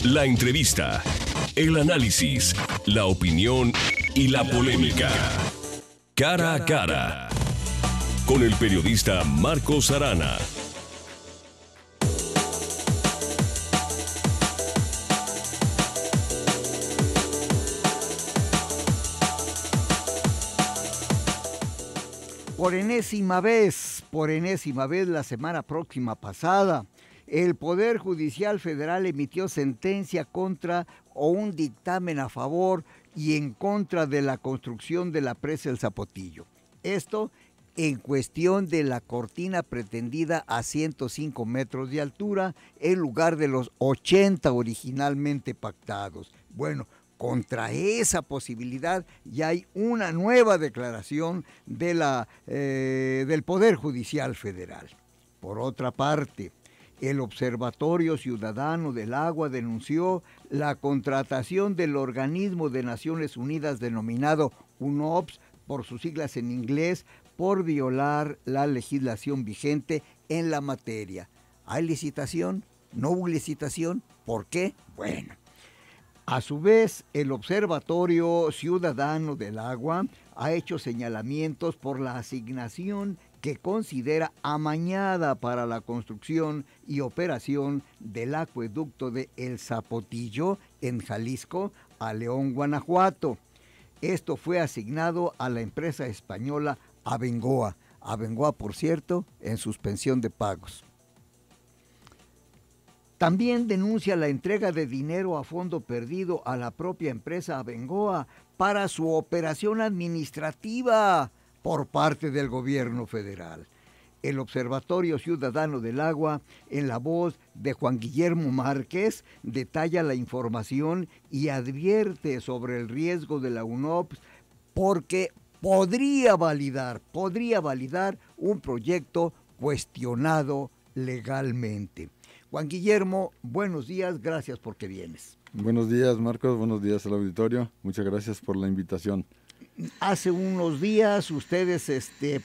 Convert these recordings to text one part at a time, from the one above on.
La entrevista, el análisis, la opinión y la polémica. Cara a cara. Con el periodista Marcos Arana. Por enésima vez la semana próxima pasada, el Poder Judicial Federal emitió sentencia contra o un dictamen a favor y en contra de la construcción de la presa El Zapotillo. Esto en cuestión de la cortina pretendida a 105 metros de altura en lugar de los 80 originalmente pactados. Bueno, contra esa posibilidad ya hay una nueva declaración de del Poder Judicial Federal. Por otra parte, el Observatorio Ciudadano del Agua denunció la contratación del organismo de Naciones Unidas denominado UNOPS, por sus siglas en inglés, por violar la legislación vigente en la materia. ¿Hay licitación? ¿No hubo licitación? ¿Por qué? Bueno. A su vez, el Observatorio Ciudadano del Agua ha hecho señalamientos por la asignación que considera amañada para la construcción y operación del acueducto de El Zapotillo en Jalisco a León, Guanajuato. Esto fue asignado a la empresa española Abengoa. Abengoa, por cierto, en suspensión de pagos. También denuncia la entrega de dinero a fondo perdido a la propia empresa Abengoa para su operación administrativa por parte del gobierno federal. El Observatorio Ciudadano del Agua, en la voz de Juan Guillermo Márquez, detalla la información y advierte sobre el riesgo de la UNOPS porque podría validar un proyecto cuestionado legalmente. Juan Guillermo, buenos días, gracias porque vienes. Buenos días, Marcos, buenos días al auditorio, muchas gracias por la invitación. Hace unos días ustedes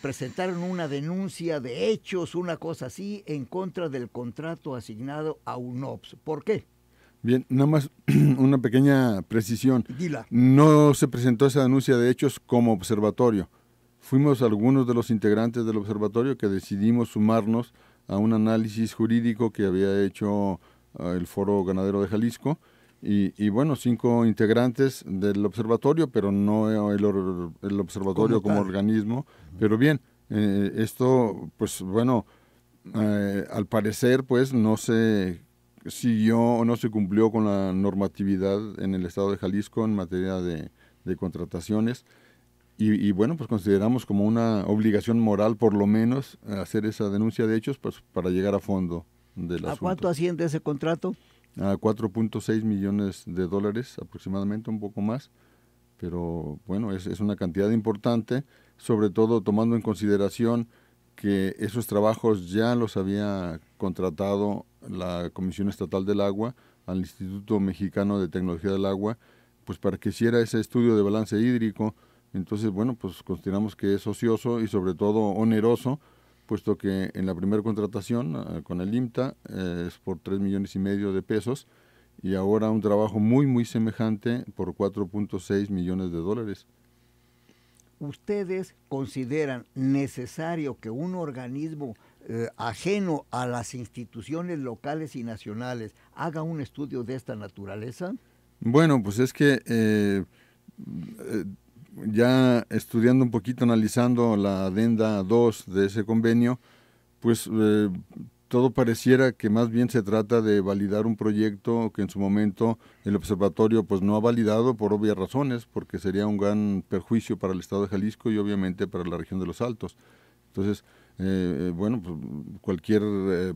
presentaron una denuncia de hechos, una cosa así, en contra del contrato asignado a UNOPS. ¿Por qué? Bien, nada más una pequeña precisión. Dila. No se presentó esa denuncia de hechos como observatorio. Fuimos algunos de los integrantes del observatorio que decidimos sumarnos a un análisis jurídico que había hecho el Foro Ganadero de Jalisco y bueno, 5 integrantes del observatorio, pero no el observatorio como organismo. Pero bien, esto pues bueno, al parecer pues no se siguió o no se cumplió con la normatividad en el estado de Jalisco en materia de contrataciones. Y bueno, pues consideramos como una obligación moral, por lo menos, hacer esa denuncia de hechos pues, para llegar a fondo del asunto. ¿A cuánto asciende ese contrato? A 4.6 millones de dólares aproximadamente, un poco más. Pero bueno, es una cantidad importante, sobre todo tomando en consideración que esos trabajos ya los había contratado la Comisión Estatal del Agua al Instituto Mexicano de Tecnología del Agua, pues para que hiciera ese estudio de balance hídrico. Entonces, bueno, pues consideramos que es ocioso y sobre todo oneroso, puesto que en la primera contratación con el IMTA es por 3,5 millones de pesos y ahora un trabajo muy, muy semejante por 4.6 millones de dólares. ¿Ustedes consideran necesario que un organismo ajeno a las instituciones locales y nacionales haga un estudio de esta naturaleza? Bueno, pues es que ya estudiando un poquito, analizando la adenda 2 de ese convenio, pues todo pareciera que más bien se trata de validar un proyecto que en su momento el observatorio pues no ha validado por obvias razones, porque sería un gran perjuicio para el estado de Jalisco y obviamente para la región de los Altos. Entonces, bueno, pues cualquier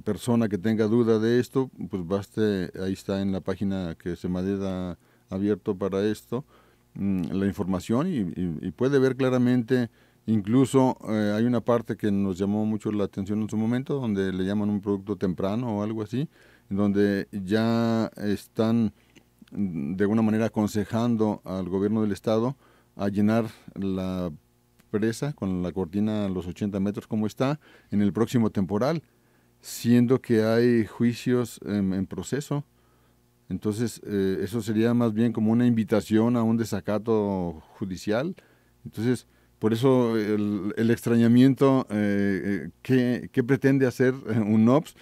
persona que tenga duda de esto, pues baste, ahí está en la página que Semarnat ha abierto para esto, la información y puede ver claramente. Incluso hay una parte que nos llamó mucho la atención en su momento, donde le llaman un producto temprano o algo así, donde ya están de alguna manera aconsejando al gobierno del estado a llenar la presa con la cortina a los 80 metros como está en el próximo temporal, siendo que hay juicios en proceso. Entonces, eso sería más bien como una invitación a un desacato judicial. Entonces, por eso el extrañamiento, ¿qué pretende hacer un OPS?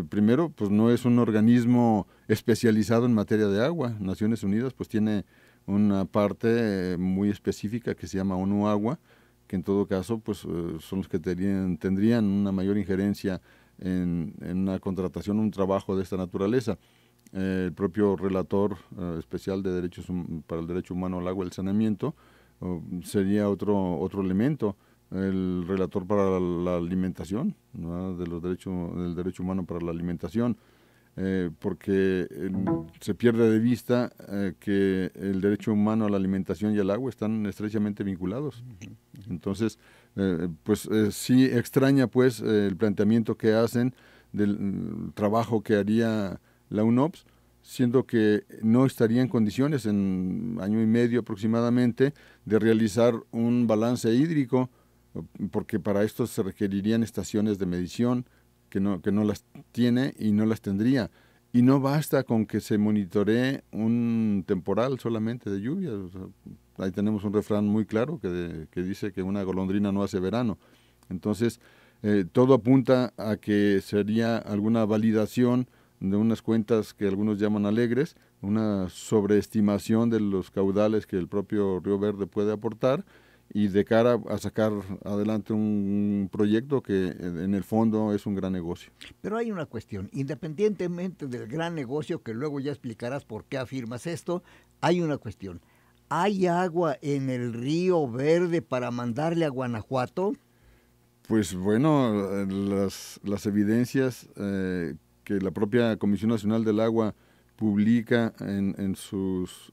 Primero, pues no es un organismo especializado en materia de agua. Naciones Unidas pues tiene una parte muy específica que se llama ONU Agua, que en todo caso pues son los que tendrían una mayor injerencia en una contratación, un trabajo de esta naturaleza. El propio relator especial de para el derecho humano al agua y el saneamiento sería otro elemento. El relator para la alimentación, ¿no? Del derecho humano para la alimentación, porque se pierde de vista que el derecho humano a la alimentación y al agua están estrechamente vinculados. Entonces, pues sí extraña pues el planteamiento que hacen del trabajo que haría la UNOPS, siendo que no estaría en condiciones en año y medio aproximadamente de realizar un balance hídrico, porque para esto se requerirían estaciones de medición que no las tiene y no las tendría. Y no basta con que se monitoree un temporal solamente de lluvia. O sea, ahí tenemos un refrán muy claro que dice que una golondrina no hace verano. Entonces, todo apunta a que sería alguna validación de unas cuentas que algunos llaman alegres, una sobreestimación de los caudales que el propio Río Verde puede aportar, y de cara a sacar adelante un proyecto que en el fondo es un gran negocio. Pero hay una cuestión, independientemente del gran negocio, que luego ya explicarás por qué afirmas esto, hay una cuestión. ¿Hay agua en el Río Verde para mandarle a Guanajuato? Pues bueno, las evidencias que la propia Comisión Nacional del Agua publica en sus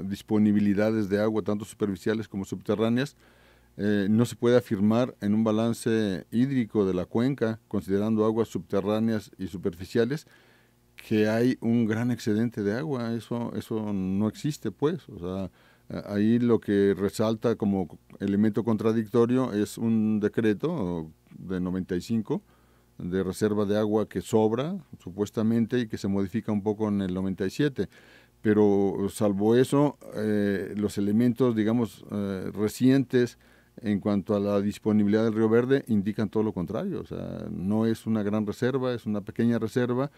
disponibilidades de agua, tanto superficiales como subterráneas, no se puede afirmar en un balance hídrico de la cuenca, considerando aguas subterráneas y superficiales, que hay un gran excedente de agua. Eso no existe, pues. O sea, ahí lo que resalta como elemento contradictorio es un decreto de 95 de reserva de agua que sobra, supuestamente, y que se modifica un poco en el 97. Pero salvo eso, los elementos, digamos, recientes en cuanto a la disponibilidad del Río Verde indican todo lo contrario. O sea, no es una gran reserva, es una pequeña reserva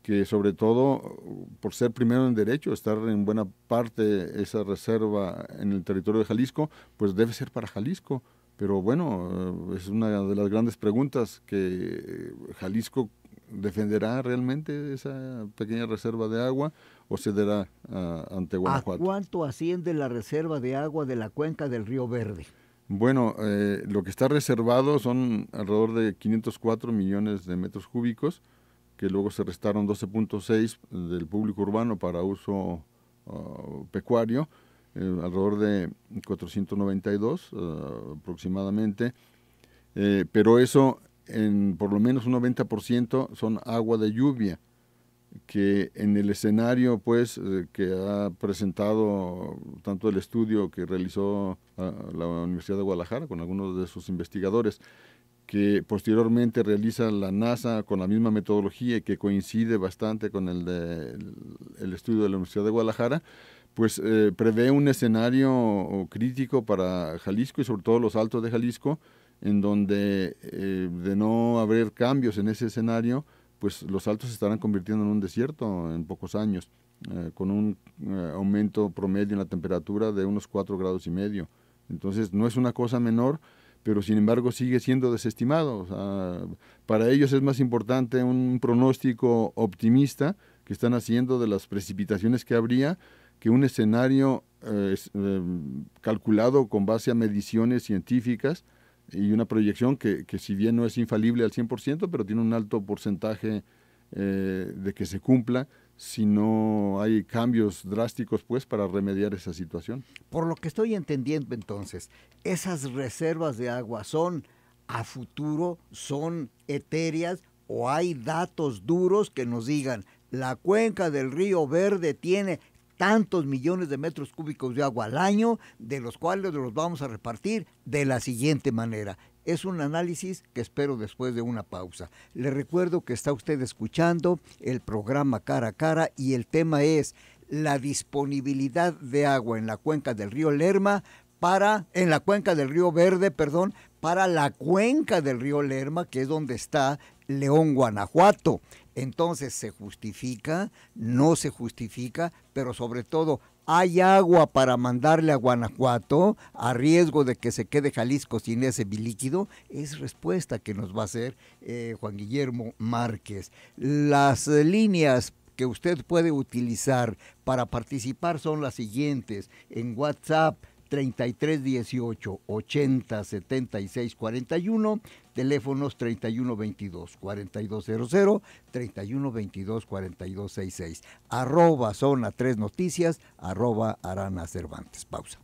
que, sobre todo, por ser primero en derecho, estar en buena parte esa reserva en el territorio de Jalisco, pues debe ser para Jalisco. Pero bueno, es una de las grandes preguntas, que Jalisco defenderá realmente esa pequeña reserva de agua o cederá ante Guanajuato. ¿A cuánto asciende la reserva de agua de la cuenca del Río Verde? Bueno, lo que está reservado son alrededor de 504 millones de metros cúbicos, que luego se restaron 12.6 del público urbano para uso pecuario, alrededor de 492 aproximadamente, pero eso en por lo menos un 90% son agua de lluvia, que en el escenario pues que ha presentado tanto el estudio que realizó la Universidad de Guadalajara con algunos de sus investigadores, que posteriormente realiza la NASA con la misma metodología y que coincide bastante con el estudio de la Universidad de Guadalajara, pues prevé un escenario crítico para Jalisco y sobre todo los altos de Jalisco, en donde de no haber cambios en ese escenario, pues los altos se estarán convirtiendo en un desierto en pocos años, con un aumento promedio en la temperatura de unos 4,5 grados. Entonces no es una cosa menor, pero sin embargo sigue siendo desestimado. O sea, para ellos es más importante un pronóstico optimista que están haciendo de las precipitaciones que habría, que un escenario calculado con base a mediciones científicas y una proyección que si bien no es infalible al 100%, pero tiene un alto porcentaje de que se cumpla si no hay cambios drásticos pues para remediar esa situación. Por lo que estoy entendiendo entonces, esas reservas de agua son a futuro, son etéreas, o hay datos duros que nos digan la cuenca del Río Verde tiene tantos millones de metros cúbicos de agua al año, de los cuales los vamos a repartir de la siguiente manera. es un análisis que espero después de una pausa. Le recuerdo que está usted escuchando el programa Cara a Cara y el tema es la disponibilidad de agua en la cuenca del río Lerma en la cuenca del río Verde, para la cuenca del río Lerma, que es donde está León, Guanajuato. Entonces, ¿se justifica? ¿No se justifica? Pero sobre todo, ¿hay agua para mandarle a Guanajuato a riesgo de que se quede Jalisco sin ese bilíquido? Es respuesta que nos va a hacer Juan Guillermo Márquez. Las líneas que usted puede utilizar para participar son las siguientes. En WhatsApp, 3318 80 76 41, teléfonos 3122 4200, 3122 4266, @Zona 3 Noticias, @Arana Cervantes. Pausa.